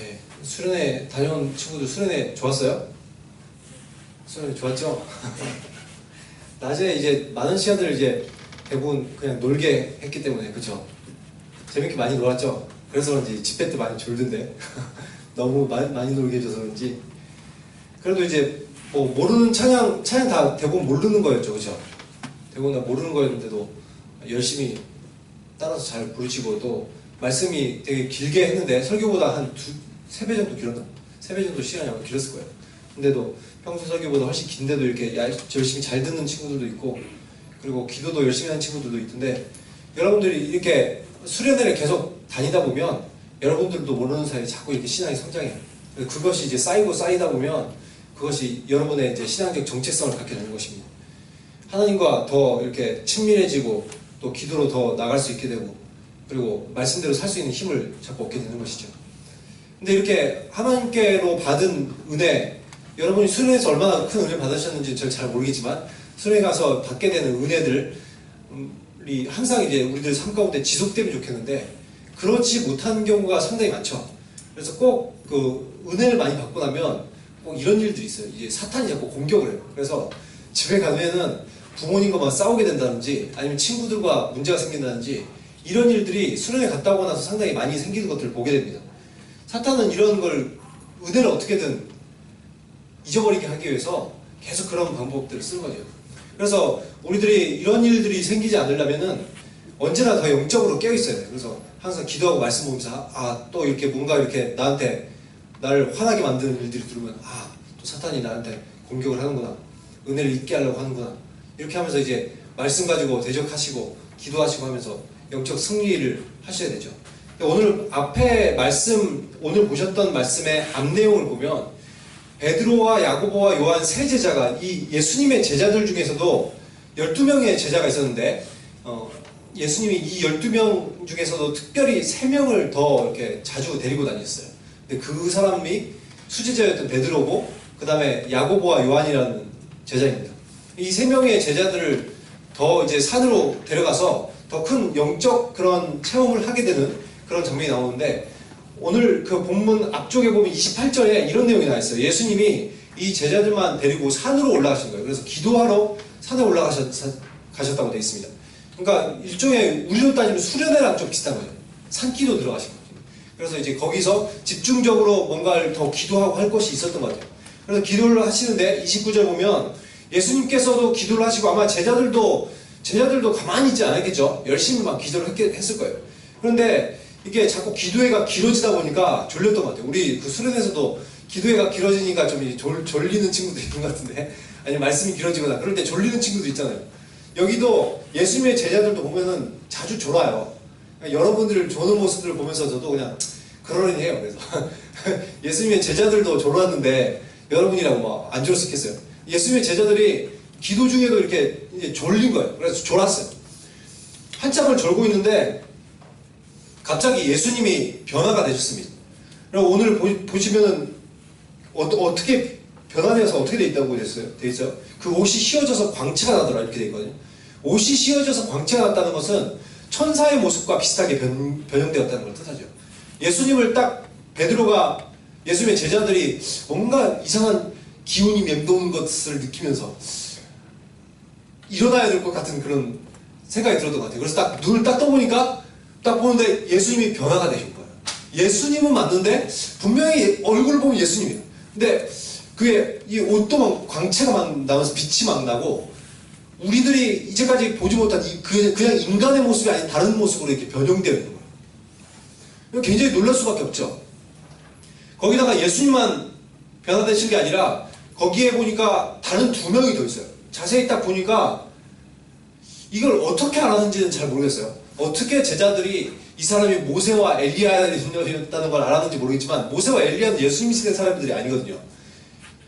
네. 수련회 다녀온 친구들 수련회 좋았어요? 수련회 좋았죠? 낮에 이제 많은 시간들을 이제 대부분 그냥 놀게 했기 때문에 그쵸? 재밌게 많이 놀았죠? 그래서 그런지 집회 때 많이 졸던데 너무 많이 놀게 해줘서 그런지 그래도 이제 뭐 모르는 찬양 다 대부분 모르는 거였죠 그쵸? 대부분 다 모르는 거였는데도 열심히 따라서 잘 부르시고 또 말씀이 되게 길게 했는데 설교보다 한 3배 정도 길었나? 3배 정도 시간이 아마 길었을 거예요. 근데도 평소 설교보다 훨씬 긴데도 이렇게 열심히 잘 듣는 친구들도 있고 그리고 기도도 열심히 하는 친구들도 있던데 여러분들이 이렇게 수련회를 계속 다니다 보면 여러분들도 모르는 사이에 자꾸 이렇게 신앙이 성장해요. 그것이 이제 쌓이다 보면 그것이 여러분의 이제 신앙적 정체성을 갖게 되는 것입니다. 하나님과 더 이렇게 친밀해지고 또 기도로 더 나갈 수 있게 되고 그리고 말씀대로 살 수 있는 힘을 자꾸 얻게 되는 것이죠. 근데 이렇게 하나님께로 받은 은혜, 여러분이 수련회에서 얼마나 큰 은혜 받으셨는지 저는 잘 모르겠지만 수련회 가서 받게 되는 은혜들이 항상 이제 우리들 삶 가운데 지속되면 좋겠는데 그렇지 못한 경우가 상당히 많죠. 그래서 꼭 그 은혜를 많이 받고 나면 꼭 이런 일들이 있어요. 이제 사탄이 자꾸 공격을 해요. 그래서 집에 가면은 부모님과 막 싸우게 된다든지 아니면 친구들과 문제가 생긴다든지 이런 일들이 수련회 갔다 오고 나서 상당히 많이 생기는 것들을 보게 됩니다. 사탄은 이런 걸 은혜를 어떻게든 잊어버리게 하기 위해서 계속 그런 방법들을 쓰는 거죠. 그래서 우리들이 이런 일들이 생기지 않으려면은 언제나 더 영적으로 깨어있어야 돼요. 그래서 항상 기도하고 말씀 보면서 또 이렇게 뭔가 이렇게 나한테 나를 화나게 만드는 일들이 들으면 또 사탄이 나한테 공격을 하는구나. 은혜를 잊게 하려고 하는구나. 이렇게 하면서 이제 말씀 가지고 대적하시고 기도하시고 하면서 영적 승리를 하셔야 되죠. 오늘 앞에 말씀, 오늘 보셨던 말씀의 앞 내용을 보면 베드로와 야고보와 요한 세 제자가 이 예수님의 제자들 중에서도 12명의 제자가 있었는데 예수님이 이 12명 중에서도 특별히 3명을 더 이렇게 자주 데리고 다녔어요. 근데 그 사람이 수제자였던 베드로고 그 다음에 야고보와 요한이라는 제자입니다. 이 3명의 제자들을 더 이제 산으로 데려가서 더 큰 영적 그런 체험을 하게 되는 그런 장면이 나오는데 오늘 그 본문 앞쪽에 보면 28절에 이런 내용이 나와 있어요. 예수님이 이 제자들만 데리고 산으로 올라가신 거예요. 그래서 기도하러 산에 가셨다고 되어 있습니다. 그러니까 일종의 우리로 따지면 수련회랑 좀 비슷한 거예요. 산기도 들어가신 거죠. 그래서 이제 거기서 집중적으로 뭔가를 더 기도하고 할 것이 있었던 것 같아요. 그래서 기도를 하시는데 29절 보면 예수님께서도 기도를 하시고 아마 제자들도 가만히 있지 않았겠죠. 열심히 막 기도를 했을 거예요. 그런데 이게 자꾸 기도회가 길어지다 보니까 졸렸던 것 같아요. 우리 그 수련에서도 기도회가 길어지니까 좀 졸리는 친구도 있는 것 같은데 아니면 말씀이 길어지거나 그럴 때 졸리는 친구도 있잖아요. 여기도 예수님의 제자들도 보면은 자주 졸아요. 그러니까 여러분들 조는 모습들을 보면서 저도 그냥 그러려니 해요. 그래서 예수님의 제자들도 졸았는데 여러분이라고 막 안 졸을 수 있겠어요. 예수님의 제자들이 기도 중에도 이렇게 이제 졸린 거예요. 그래서 졸았어요. 한참을 졸고 있는데 갑자기 예수님이 변화가 되셨습니다. 그리고 오늘 보시면은 어떻게 변화되어서 어떻게 돼 있다고 돼 있어요? 그 옷이 휘어져서 광채가 나더라 이렇게 돼 있거든요. 옷이 휘어져서 광채가 났다는 것은 천사의 모습과 비슷하게 변형되었다는 걸 뜻하죠. 예수님을 딱 베드로가 예수님의 제자들이 뭔가 이상한 기운이 맴도는 것을 느끼면서 일어나야 될 것 같은 그런 생각이 들었던 것 같아요. 그래서 딱 눈을 딱 떠보니까 딱 보는데 예수님이 변화가 되신 거예요. 예수님은 맞는데 분명히 얼굴 보면 예수님이에요. 근데 그게 이 옷도 막 광채가 막 나면서 빛이 막 나고 우리들이 이제까지 보지 못한 그냥 인간의 모습이 아닌 다른 모습으로 이렇게 변형되어 있는 거예요. 굉장히 놀랄 수밖에 없죠. 거기다가 예수님만 변화되신 게 아니라 거기에 보니까 다른 2명이 더 있어요. 자세히 딱 보니까 이걸 어떻게 알았는지는 잘 모르겠어요. 어떻게 제자들이 이 사람이 모세와 엘리야였다는 걸 알았는지 모르겠지만 모세와 엘리야는 예수님 시대 사람들이 아니거든요.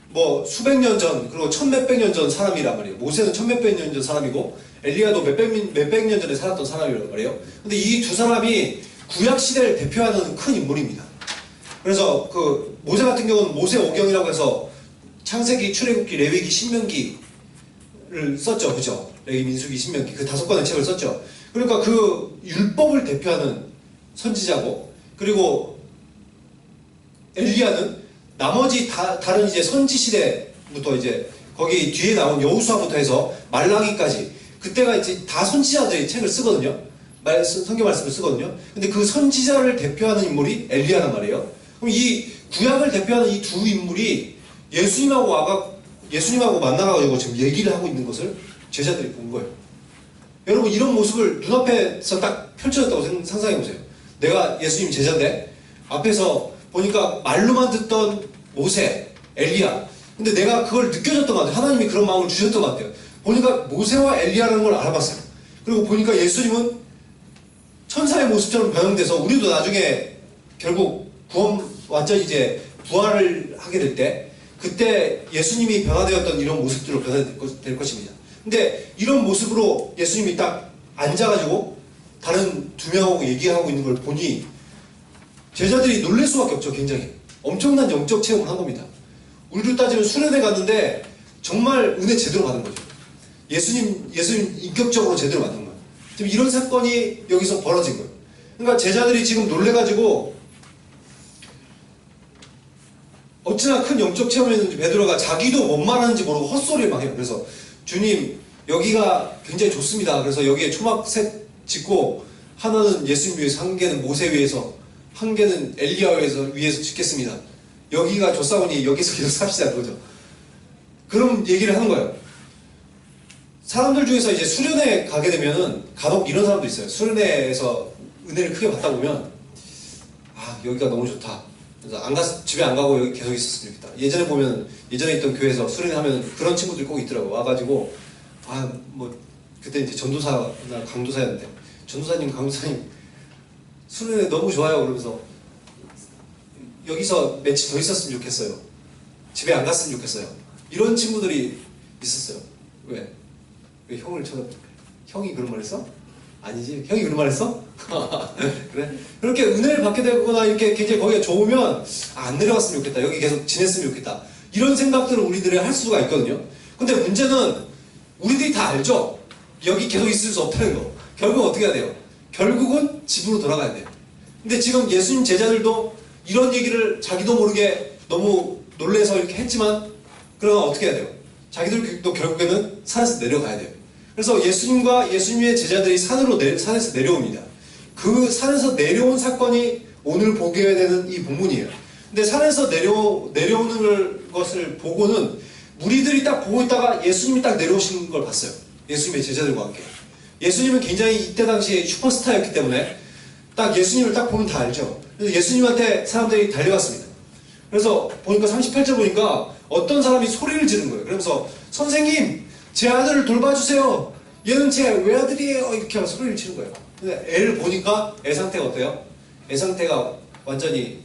뭐 수백 년 전 그리고 천몇백 년 전 사람이란 말이에요. 모세는 천몇백 년 전 사람이고 엘리야도 몇백 년 전에 살았던 사람이란 말이에요. 근데 이 2사람이 구약 시대를 대표하는 큰 인물입니다. 그래서 그 모세 같은 경우는 모세 오경이라고 해서 창세기, 출애굽기, 레위기, 신명기를 썼죠. 그죠? 레위, 민수기, 신명기 그 5권의 책을 썼죠. 그러니까 그 율법을 대표하는 선지자고 그리고 엘리야는 나머지 다른 이제 선지 시대부터 이제 거기 뒤에 나온 여호수아부터 해서 말라기까지 그때가 이제 다 선지자들이 책을 쓰거든요. 성경 말씀을 쓰거든요. 근데 그 선지자를 대표하는 인물이 엘리야란 말이에요. 그럼 이 구약을 대표하는 이 두 인물이 예수님하고 만나가지고 지금 얘기를 하고 있는 것을 제자들이 본 거예요. 여러분 이런 모습을 눈앞에서 딱 펼쳐졌다고 상상해보세요. 내가 예수님 제자인데 앞에서 보니까 말로만 듣던 모세, 엘리야. 근데 내가 그걸 느껴졌던 것 같아요. 하나님이 그런 마음을 주셨던 것 같아요. 보니까 모세와 엘리야라는 걸 알아봤어요. 그리고 보니까 예수님은 천사의 모습처럼 변형돼서 우리도 나중에 결국 완전히 이제 부활을 하게 될 때 그때 예수님이 변화되었던 이런 모습들로 변화될 것입니다. 근데 이런 모습으로 예수님이 딱 앉아가지고 다른 두 명하고 얘기하고 있는 걸 보니 제자들이 놀랄 수밖에 없죠. 굉장히 엄청난 영적 체험을 한 겁니다. 우리로 따지면 수련회 갔는데 정말 은혜 제대로 받은 거죠. 예수님 인격적으로 제대로 받은 거예요. 지금 이런 사건이 여기서 벌어진 거예요. 그러니까 제자들이 지금 놀래가지고 어찌나 큰 영적 체험이었는지 베드로가 자기도 뭔 말하는지 모르고 헛소리를 막 해요. 그래서 주님 여기가 굉장히 좋습니다. 그래서 여기에 초막색 짓고 하나는 예수님 위해서, 한 개는 모세 위해서, 한 개는 엘리야 위해서 짓겠습니다. 여기가 좋사오니 여기서 계속 삽시다 그거죠. 그런 얘기를 하는 거예요. 사람들 중에서 이제 수련회 가게 되면은 간혹 이런 사람도 있어요. 수련회에서 은혜를 크게 받다 보면 여기가 너무 좋다. 그래서 집에 안 가고 여기 계속 있었으면 좋겠다. 예전에 있던 교회에서 수련회 하면 그런 친구들이 꼭 있더라고. 와가지고 그때 이제 전도사나 강도사였는데 전도사님, 강도사님 수련회 너무 좋아요. 그러면서 여기서 며칠 더 있었으면 좋겠어요. 집에 안 갔으면 좋겠어요. 이런 친구들이 있었어요. 왜 형을 형이 그런 말 했어? 아니지? 형이 그런 말 했어? 그래? 그렇게 은혜를 받게 되거나 이렇게 굉장히 거기가 좋으면 안 내려갔으면 좋겠다. 여기 계속 지냈으면 좋겠다. 이런 생각들을 우리들이 할 수가 있거든요. 근데 문제는 우리들이 다 알죠? 여기 계속 있을 수 없다는 거. 결국 어떻게 해야 돼요? 결국은 집으로 돌아가야 돼요. 근데 지금 예수님 제자들도 이런 얘기를 자기도 모르게 너무 놀래서 이렇게 했지만 그러면 어떻게 해야 돼요? 자기들도 결국에는 산에서 내려가야 돼요. 그래서 예수님과 예수님의 제자들이 산에서 내려옵니다. 그 산에서 내려온 사건이 오늘 보게 되는 이 본문이에요. 근데 산에서 내려오는 것을 보고는 무리들이 딱 보고 있다가 예수님이 딱 내려오시는 걸 봤어요. 예수님의 제자들과 함께. 예수님은 굉장히 이때 당시에 슈퍼스타였기 때문에 딱 예수님을 딱 보면 다 알죠. 그래서 예수님한테 사람들이 달려갔습니다. 그래서 보니까 38절 보니까 어떤 사람이 소리를 지른 거예요. 그러면서 선생님 제 아들을 돌봐주세요. 얘는 제 외아들이에요. 이렇게 하면서 소리를 치는 거예요. 근데 애를 보니까 애 상태가 어때요? 애 상태가 완전히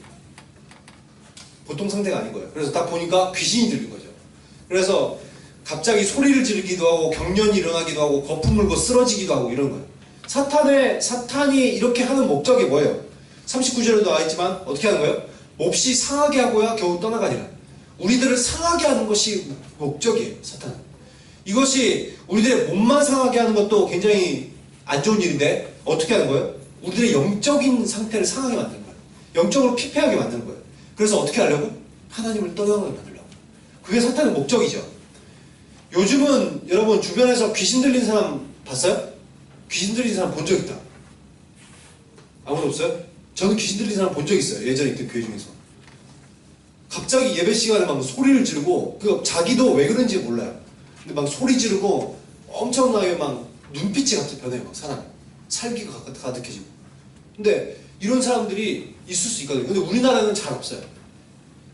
보통 상태가 아닌 거예요. 그래서 딱 보니까 귀신이 들린 거죠. 그래서 갑자기 소리를 지르기도 하고 경련이 일어나기도 하고 거품 물고 쓰러지기도 하고 이런 거예요. 사탄이 이렇게 하는 목적이 뭐예요? 39절에도 나와있지만 어떻게 하는 거예요? 몹시 상하게 하고야 겨우 떠나가니라. 우리들을 상하게 하는 것이 목적이에요. 사탄은. 이것이 우리들의 몸만 상하게 하는 것도 굉장히 안 좋은 일인데 어떻게 하는 거예요? 우리들의 영적인 상태를 상하게 만드는 거예요. 영적으로 피폐하게 만드는 거예요. 그래서 어떻게 하려고? 하나님을 떠나게 만들려고. 그게 사탄의 목적이죠. 요즘은 여러분 주변에서 귀신 들린 사람 봤어요? 귀신 들린 사람 본 적 있다. 아무도 없어요? 저는 귀신 들린 사람 본 적 있어요. 예전에 있던 교회 중에서. 갑자기 예배 시간에 막 소리를 지르고 자기도 왜 그런지 몰라요. 근데 막 소리 지르고 엄청나게 막 눈빛이 갑자기 변해요. 막 사람이. 살기가 가득해지고. 근데 이런 사람들이 있을 수 있거든요. 근데 우리나라는 잘 없어요.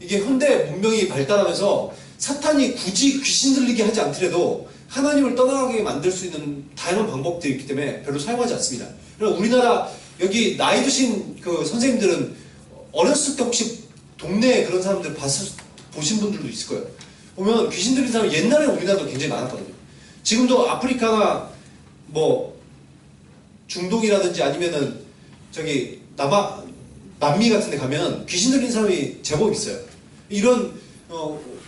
이게 현대 문명이 발달하면서 사탄이 굳이 귀신 들리게 하지 않더라도 하나님을 떠나가게 만들 수 있는 다양한 방법들이 있기 때문에 별로 사용하지 않습니다. 그럼 우리나라 여기 나이 드신 그 선생님들은 어렸을 때 혹시 동네에 그런 사람들 보신 분들도 있을 거예요. 보면 귀신 들린 사람이 옛날에 우리나라도 굉장히 많았거든요. 지금도 아프리카나 뭐 중동이라든지 아니면은 저기 남미 같은 데 가면 귀신 들린 사람이 제법 있어요. 이런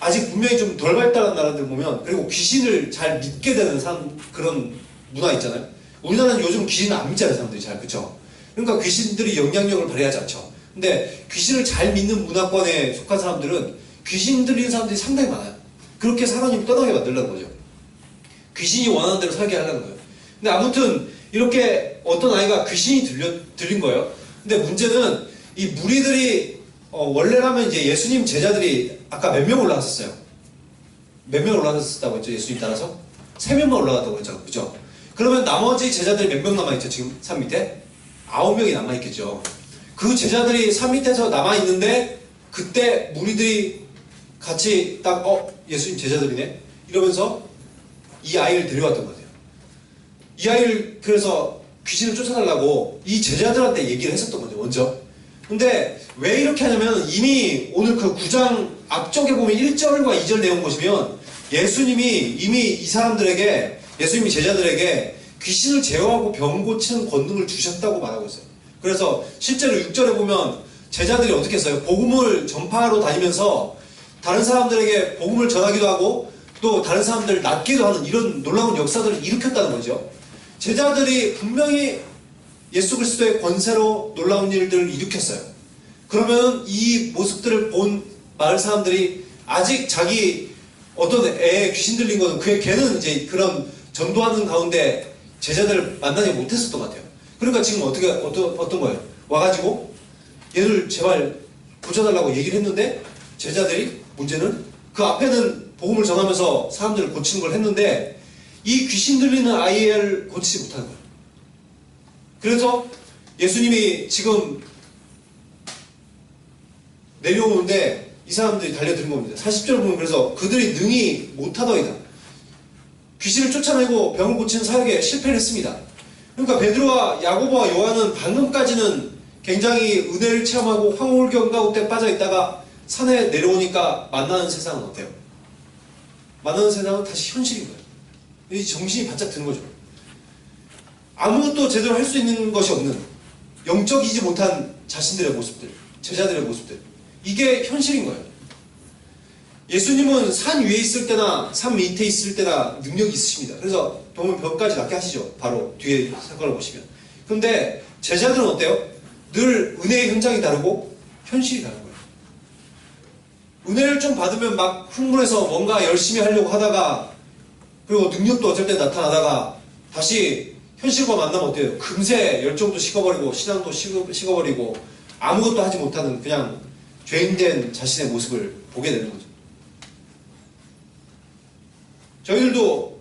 아직 분명히 좀 덜 발달한 나라들 보면 그리고 귀신을 잘 믿게 되는 그런 문화 있잖아요. 우리나라는 요즘 귀신을 안 믿잖아요. 사람들이 잘. 그쵸? 그러니까 귀신들이 영향력을 발휘하지 않죠. 근데 귀신을 잘 믿는 문화권에 속한 사람들은 귀신 들리는 사람들이 상당히 많아요. 그렇게 사람이 떠나게 만들려는 거죠. 귀신이 원하는 대로 살게 하려는 거예요. 근데 아무튼 이렇게 어떤 아이가 귀신이 들린 거예요. 근데 문제는 이 무리들이 원래라면 이제 예수님 제자들이 아까 몇 명 올라갔었어요? 몇 명 올라갔었다고 했죠? 예수님 따라서? 3명만 올라갔다고 했죠. 그죠? 그러면 나머지 제자들이 몇 명 남아있죠? 지금 산 밑에? 9명이 남아있겠죠. 그 제자들이 산 밑에서 남아있는데 그때 무리들이 같이 딱 예수님 제자들이네? 이러면서 이 아이를 데려왔던 거예요. 이 아이를 그래서 귀신을 쫓아달라고 이 제자들한테 얘기를 했었던 거죠. 먼저. 근데 왜 이렇게 하냐면 이미 오늘 그 9장 앞쪽에 보면 1절과 2절 내용 보시면 예수님이 이미 이 사람들에게 예수님이 제자들에게 귀신을 제어하고 병 고치는 권능을 주셨다고 말하고 있어요. 그래서 실제로 6절에 보면 제자들이 어떻게 했어요? 복음을 전파하러 다니면서 다른 사람들에게 복음을 전하기도 하고 또 다른 사람들을 낫기도 하는 이런 놀라운 역사들을 일으켰다는 거죠. 제자들이 분명히 예수 그리스도의 권세로 놀라운 일들을 일으켰어요. 그러면 이 모습들을 본 마을 사람들이 아직 자기 어떤 애에 귀신 들린 거는 걔는 이제 그런 전도하는 가운데 제자들을 만나지 못했었던 것 같아요. 그러니까 지금 어떤 거예요? 와가지고 얘를 제발 고쳐달라고 얘기를 했는데 제자들이 문제는 그 앞에는 복음을 전하면서 사람들을 고치는 걸 했는데 이 귀신 들리는 아이를 고치지 못하는 거예요. 그래서 예수님이 지금 내려오는데 이 사람들이 달려드는 겁니다. 40절 보면 그래서 그들이 능히 못하더이다. 귀신을 쫓아내고 병을 고치는 사역에 실패를 했습니다. 그러니까 베드로와 야고보와 요한은 방금까지는 굉장히 은혜를 체험하고 황홀경 가운데 빠져있다가 산에 내려오니까 만나는 세상은 어때요? 만나는 세상은 다시 현실인 거예요. 이 정신이 바짝 드는 거죠. 아무것도 제대로 할 수 있는 것이 없는 영적이지 못한 자신들의 모습들, 제자들의 모습들, 이게 현실인 거예요. 예수님은 산 위에 있을 때나 산 밑에 있을 때나 능력이 있으십니다. 그래서 병은 병까지 낫게 하시죠. 바로 뒤에 사건을 보시면. 그런데 제자들은 어때요? 늘 은혜의 현장이 다르고 현실이 다른 거예요. 은혜를 좀 받으면 막 흥분해서 뭔가 열심히 하려고 하다가 그리고 능력도 어쩔 때 나타나다가 다시 현실과 만나면 어때요? 금세 열정도 식어버리고 신앙도 식어버리고 아무것도 하지 못하는 그냥 죄인된 자신의 모습을 보게 되는 거죠. 저희들도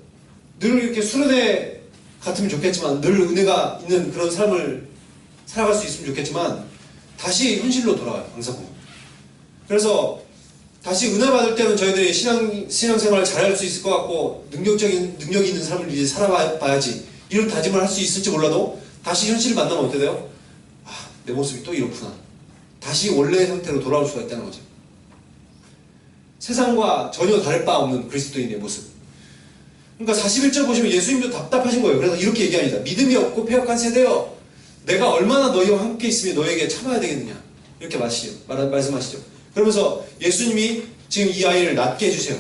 늘 이렇게 수련회 같으면 좋겠지만 늘 은혜가 있는 그런 삶을 살아갈 수 있으면 좋겠지만 다시 현실로 돌아가요. 항상 보면. 그래서 다시 은혜 받을 때는 저희들이 신앙생활을 잘할 수 있을 것 같고 능력이 있는 삶을 이제 살아봐야지 이런 다짐을 할 수 있을지 몰라도 다시 현실을 만나면 어떻게 돼요? 내 모습이 또 이렇구나. 다시 원래의 상태로 돌아올 수가 있다는 거죠. 세상과 전혀 다를 바 없는 그리스도인의 모습. 그러니까 41절 보시면 예수님도 답답하신 거예요. 그래서 이렇게 얘기합니다. 믿음이 없고 패역한 세대여, 내가 얼마나 너희와 함께 있으며 너에게 참아야 되겠느냐, 이렇게 말씀하시죠. 그러면서 예수님이 지금 이 아이를 낫게 해주세요.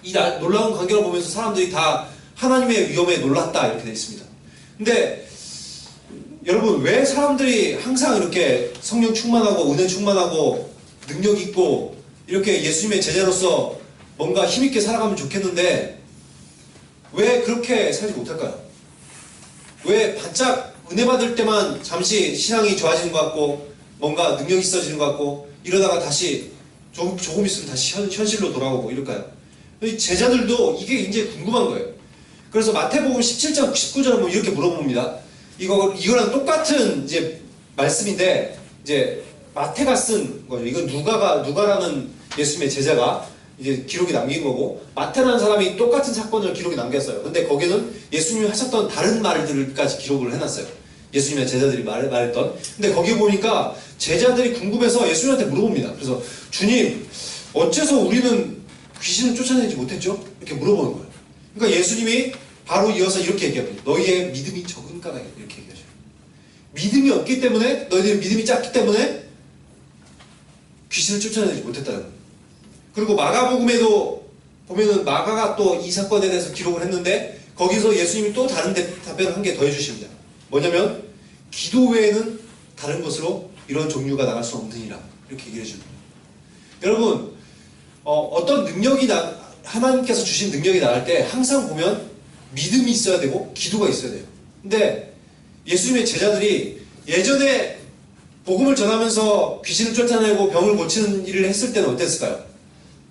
이 놀라운 광경을 보면서 사람들이 다 하나님의 위엄에 놀랐다 이렇게 되어 있습니다. 근데 여러분, 왜 사람들이 항상 이렇게 성령 충만하고 은혜 충만하고 능력 있고 이렇게 예수님의 제자로서 뭔가 힘있게 살아가면 좋겠는데 왜 그렇게 살지 못할까요? 왜 반짝 은혜 받을 때만 잠시 신앙이 좋아지는 것 같고 뭔가 능력이 있어지는 것 같고 이러다가 다시 조금 있으면 다시 현실로 돌아오고 이럴까요? 제자들도 이게 굉장히 궁금한 거예요. 그래서 마태복음 17장 19절에 보면 이렇게 물어봅니다. 이거랑 똑같은 이제 말씀인데 이제 마태가 쓴 거죠. 이건 누가라는 예수님의 제자가 이제 기록이 남긴 거고 마태라는 사람이 똑같은 사건을 기록에 남겼어요. 근데 거기는 예수님이 하셨던 다른 말들까지 기록을 해놨어요. 예수님의 제자들이 말했던. 근데 거기 보니까 제자들이 궁금해서 예수님한테 물어봅니다. 그래서 주님, 어째서 우리는 귀신을 쫓아내지 못했죠? 이렇게 물어보는 거예요. 그러니까 예수님이 바로 이어서 이렇게 얘기합니다. 너희의 믿음이 적은가가 이렇게 얘기하죠. 믿음이 없기 때문에, 너희들의 믿음이 작기 때문에 귀신을 쫓아내지 못했다는 거예요. 그리고 마가복음에도 보면은 마가가 또 이 사건에 대해서 기록을 했는데 거기서 예수님이 또 다른 답변을 한 개 더 해주십니다. 뭐냐면 기도 외에는 다른 것으로 이런 종류가 나갈 수 없느니라 이렇게 얘기해 줍니다. 여러분 어떤 능력이 하나님께서 주신 능력이 나갈 때 항상 보면 믿음이 있어야 되고 기도가 있어야 돼요. 근데 예수님의 제자들이 예전에 복음을 전하면서 귀신을 쫓아내고 병을 고치는 일을 했을 때는 어땠을까요?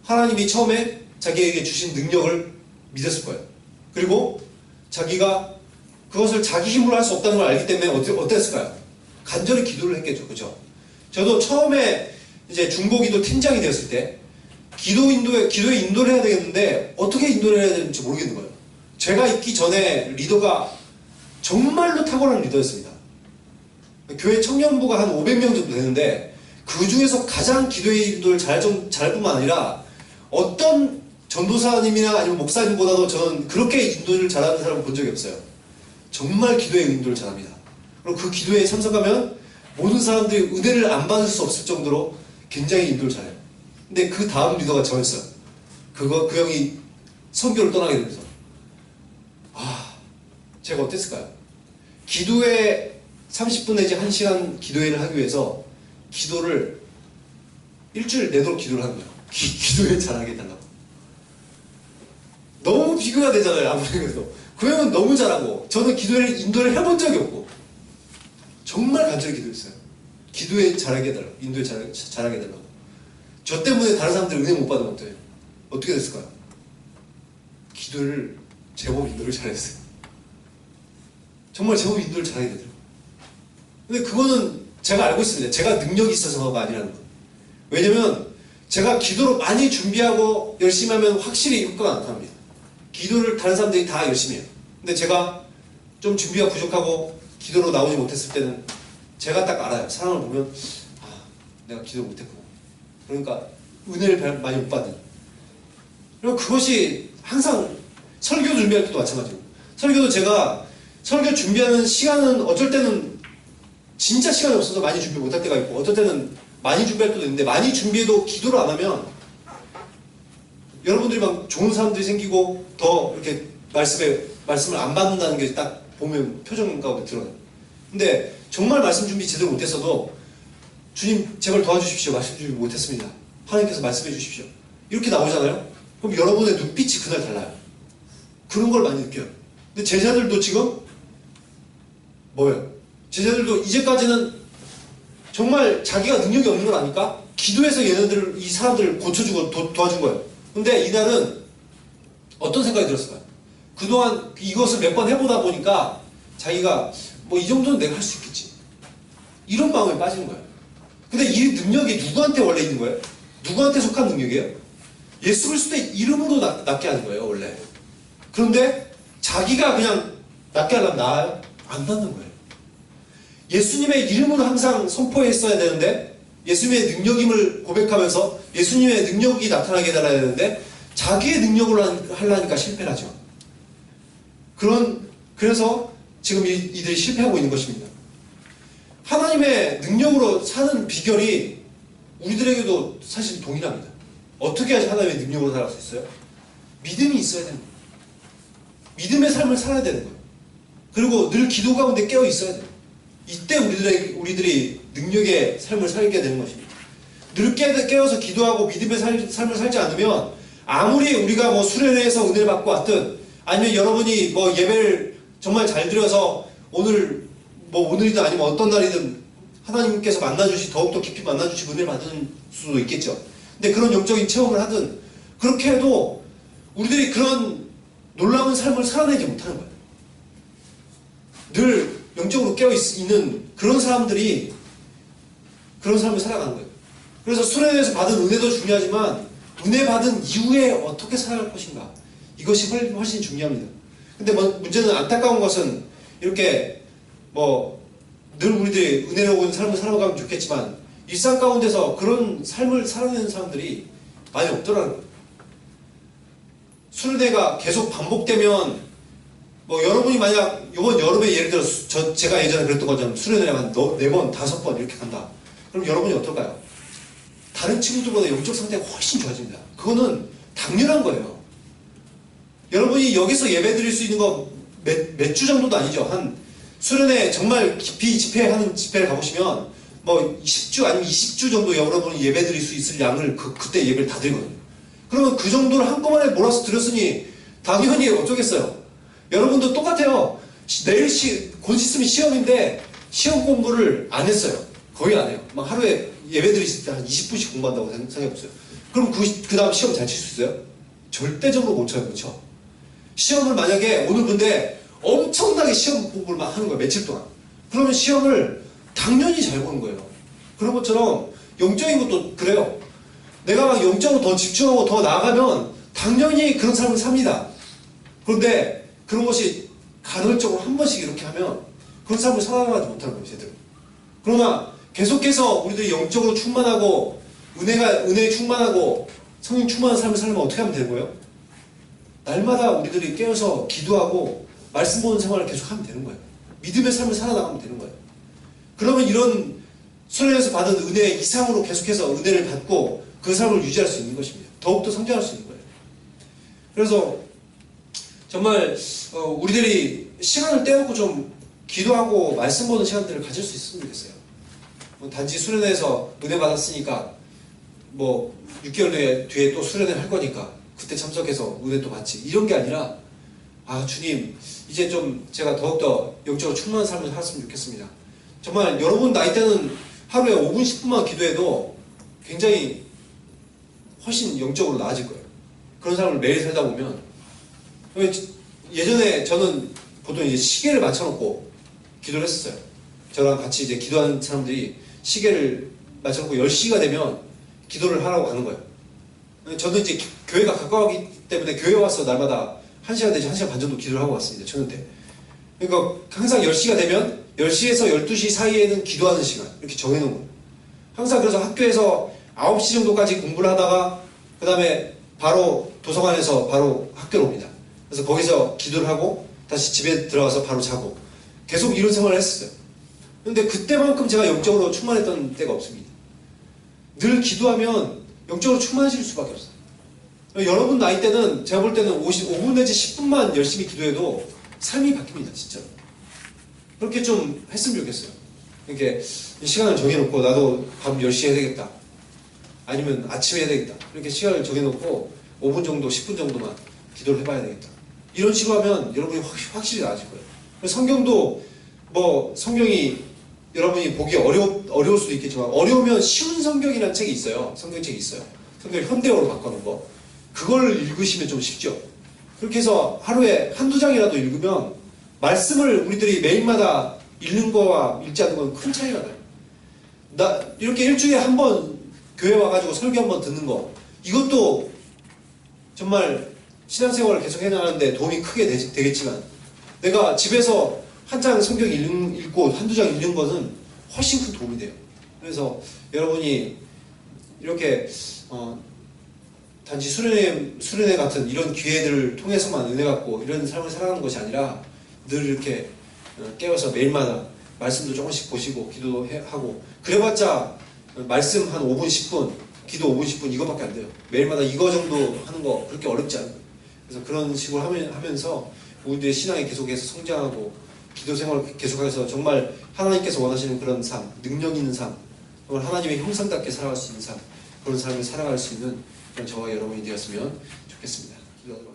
하나님이 처음에 자기에게 주신 능력을 믿었을 거예요. 그리고 자기가 그것을 자기 힘으로 할 수 없다는 걸 알기 때문에 어땠을까요? 간절히 기도를 했겠죠. 그죠? 저도 처음에 이제 중보기도 팀장이 되었을 때 기도에 인도를 해야 되겠는데 어떻게 인도를 해야 되는지 모르겠는 거예요. 제가 있기 전에 리더가 정말로 탁월한 리더였습니다. 교회 청년부가 한 500명 정도 되는데 그 중에서 가장 기도의 인도를 잘뿐만 아니라 어떤 전도사님이나 아니면 목사님보다도 저는 그렇게 인도를 잘하는 사람을 본 적이 없어요. 정말 기도의 인도를 잘합니다. 그리고 그 기도에 참석하면 모든 사람들이 은혜를 안 받을 수 없을 정도로 굉장히 인도를 잘해요. 근데 그 다음 리더가 저였어요. 그 형이 선교를 떠나게 되면서 제가 어땠을까요? 기도에 30분 내지 1시간 기도회를 하기 위해서 기도를 일주일 내도록 기도를 하는 거예요. 기도회 잘하게 해달라고. 너무 비교가 되잖아요. 아무리 그래도 그 형은 너무 잘하고 저는 기도회를 인도를 해본 적이 없고 정말 간절히 기도했어요. 기도회 잘하게 해달라고. 인도회 잘하게 해달라고. 저 때문에 다른 사람들이 은혜 못 받으면 어떻게 됐을까요? 기도를 제법 인도를 잘했어요. 정말 제법 인도를 잘하게 되더라고요. 근데 그거는 제가 알고 있습니다. 제가 능력이 있어서가 아니라는 거. 왜냐면 제가 기도를 많이 준비하고 열심히 하면 확실히 효과가 나타납니다. 기도를 다른 사람들이 다 열심히 해요. 근데 제가 좀 준비가 부족하고 기도로 나오지 못했을 때는 제가 딱 알아요. 사람을 보면 내가 기도를 못했구나. 그러니까 은혜를 많이 못 받는. 그리고 그것이 항상 설교 준비할 때도 마찬가지고 설교도 제가 설교 준비하는 시간은 어쩔 때는 진짜 시간이 없어서 많이 준비 못할 때가 있고 어떨 때는 많이 준비할 때도 있는데 많이 준비해도 기도를 안 하면 여러분들이 막 좋은 사람들이 생기고 더 이렇게 말씀을 안 받는다는 게 딱 보면 표정 가운데 드러나요. 근데 정말 말씀 준비 제대로 못했어도 주님 제발 도와주십시오. 말씀 준비 못했습니다. 하나님께서 말씀해 주십시오. 이렇게 나오잖아요. 그럼 여러분의 눈빛이 그날 달라요. 그런 걸 많이 느껴요. 근데 제자들도 지금 뭐예요? 제자들도 이제까지는 정말 자기가 능력이 없는 걸 아니까 기도해서 이 사람들을 고쳐주고 도와준 거예요. 근데 이날은 어떤 생각이 들었을까요? 그동안 이것을 몇 번 해보다 보니까 자기가 뭐 이 정도는 내가 할 수 있겠지. 이런 마음에 빠지는 거예요. 근데 이 능력이 누구한테 원래 있는 거예요? 누구한테 속한 능력이에요? 예수 그리스도의 이름으로 낫게 하는 거예요, 원래. 그런데 자기가 그냥 낫게 하려면 나아요? 안 낫는 거예요. 예수님의 이름으로 항상 선포했어야 되는데 예수님의 능력임을 고백하면서 예수님의 능력이 나타나게 해달라야 되는데 자기의 능력으로 하려니까 실패를 하죠. 그래서 지금 이들이 실패하고 있는 것입니다. 하나님의 능력으로 사는 비결이 우리들에게도 사실 동일합니다. 어떻게 해야지 하나님의 능력으로 살아갈 수 있어요? 믿음이 있어야 됩니다. 믿음의 삶을 살아야 되는 거예요. 그리고 늘 기도 가운데 깨어 있어야 돼요. 이때 우리들이 능력의 삶을 살게 되는 것입니다. 늘 깨어서 기도하고 믿음의 삶을 살지 않으면 아무리 우리가 뭐 수련회에서 은혜를 받고 왔든 아니면 여러분이 뭐 예배를 정말 잘 드려서 오늘이든 아니면 어떤 날이든 하나님께서 더욱더 깊이 만나주시고 은혜를 받는 수도 있겠죠. 근데 그런 영적인 체험을 하든 그렇게 해도 우리들이 그런 놀라운 삶을 살아내지 못하는 거예요. 늘 영적으로 깨어있는 그런 사람들이 그런 삶을 살아가는 거예요. 그래서 수련회에서 받은 은혜도 중요하지만 은혜 받은 이후에 어떻게 살아갈 것인가 이것이 훨씬 중요합니다. 근데 문제는 안타까운 것은 이렇게 늘 우리들이 은혜로운 삶을 살아가면 좋겠지만 일상 가운데서 그런 삶을 살아내는 사람들이 많이 없더라는 거예요. 수련회가 계속 반복되면 여러분이 만약 이번 여름에 예를 들어 제가 예전에 그랬던 것처럼 수련회를 한 4번, 5번 이렇게 간다. 그럼 여러분이 어떨까요? 다른 친구들보다 영적 상태가 훨씬 좋아집니다. 그거는 당연한 거예요. 여러분이 여기서 예배 드릴 수 있는 거 몇 주 정도도 아니죠. 한 수련회 정말 깊이 집회하는 집회를 가보시면 뭐 10주 아니면 20주 정도 여러분이 예배 드릴 수 있을 양을 그때 예배를 다 드리거든요. 그러면 그 정도를 한꺼번에 몰아서 드렸으니 당연히 어쩌겠어요. 여러분도 똑같아요. 내일 곧 있으면 시험인데 시험 공부를 안 했어요. 거의 안 해요. 막 하루에 예배 드리실 때 한 20분씩 공부한다고 생각해보세요. 그럼 그 다음 시험 잘 칠 수 있어요? 절대적으로 못 쳐요. 그렇죠? 시험을 만약에 오늘 근데 엄청나게 시험 공부를 막 하는 거예요. 며칠 동안. 그러면 시험을 당연히 잘 보는 거예요. 그런 것처럼 영적인 것도 그래요. 내가 막 영적으로 더 집중하고 더 나아가면 당연히 그런 삶을 삽니다. 그런데 그런 것이 간헐적으로 한 번씩 이렇게 하면 그런 삶을 살아가지 못하는 거예요. 제대로. 그러나 계속해서 우리들이 영적으로 충만하고 은혜에 충만하고 성령 충만한 삶을 살면 어떻게 하면 되는 거예요? 날마다 우리들이 깨어서 기도하고 말씀 보는 생활을 계속하면 되는 거예요. 믿음의 삶을 살아나가면 되는 거예요. 그러면 이런 수련에서 받은 은혜 이상으로 계속해서 은혜를 받고 그 삶을 유지할 수 있는 것입니다. 더욱더 성장할 수 있는 거예요. 그래서 정말 우리들이 시간을 떼놓고 좀 기도하고 말씀 보는 시간들을 가질 수 있으면 좋겠어요. 단지 수련회에서 은혜 받았으니까 뭐 6개월 뒤에 또 수련회 할 거니까 그때 참석해서 은혜 또 받지 이런 게 아니라 아 주님 이제 좀 제가 더욱더 영적으로 충만한 삶을 살았으면 좋겠습니다. 정말 여러분 나이 때는 하루에 5분 10분만 기도해도 굉장히 훨씬 영적으로 나아질 거예요. 그런 삶을 매일 살다 보면 예전에 저는 보통 이제 시계를 맞춰놓고 기도를 했었어요. 저랑 같이 이제 기도하는 사람들이 시계를 맞춰놓고 10시가 되면 기도를 하라고 하는 거예요. 저는 이제 교회가 가까웠기 때문에 교회 와서 날마다 1시간 내지 1시간 반 정도 기도를 하고 왔습니다. 초년 때. 그러니까 항상 10시가 되면 10시에서 12시 사이에는 기도하는 시간 이렇게 정해놓은 거예요. 항상 그래서 학교에서 9시 정도까지 공부를 하다가 그 다음에 바로 도서관에서 바로 학교로 옵니다. 그래서 거기서 기도를 하고 다시 집에 들어가서 바로 자고 계속 이런 생활을 했었어요. 근데 그때만큼 제가 영적으로 충만했던 때가 없습니다. 늘 기도하면 영적으로 충만해질 수밖에 없어요. 여러분 나이 때는 제가 볼 때는 5분 내지 10분만 열심히 기도해도 삶이 바뀝니다. 진짜로. 그렇게 좀 했으면 좋겠어요. 이렇게 시간을 정해놓고 나도 밤 10시에 해야 되겠다. 아니면 아침에 해야 되겠다. 이렇게 시간을 정해놓고 5분 정도 10분 정도만 기도를 해봐야 되겠다. 이런 식으로 하면 여러분이 확실히 나아질 거예요. 성경도 뭐 성경이 여러분이 보기 어려울 수도 있겠지만 어려우면 쉬운 성경이라는 책이 있어요. 성경책이 있어요. 성경을 현대어로 바꿔놓은 거. 그걸 읽으시면 좀 쉽죠. 그렇게 해서 하루에 한두 장이라도 읽으면 말씀을 우리들이 매일마다 읽는 거와 읽지 않는 건 큰 차이가 나요. 이렇게 일주일에 한 번 교회 와가지고 설교 한 번 듣는 거 이것도 정말 신앙생활을 계속 해나가는데 도움이 크게 되겠지만 내가 집에서 한 장 성경 읽고 한두 장 읽는 것은 훨씬 큰 도움이 돼요. 그래서 여러분이 이렇게 단지 수련회 같은 이런 기회들을 통해서만 은혜 받고 이런 삶을 살아가는 것이 아니라 늘 이렇게 깨어서 매일마다 말씀도 조금씩 보시고 기도도 하고 그래봤자 말씀 한 5분 10분 기도 5분 10분 이거밖에 안 돼요. 매일마다 이거 정도 하는 거 그렇게 어렵지 않아요. 그래서 그런 식으로 하면서 우리들의 신앙이 계속해서 성장하고 기도 생활을 계속해서 정말 하나님께서 원하시는 그런 삶, 능력 있는 삶, 정말 하나님의 형상답게 살아갈 수 있는 삶, 그런 삶을 살아갈 수 있는 그런 저와 여러분이 되었으면 좋겠습니다. 기도하도록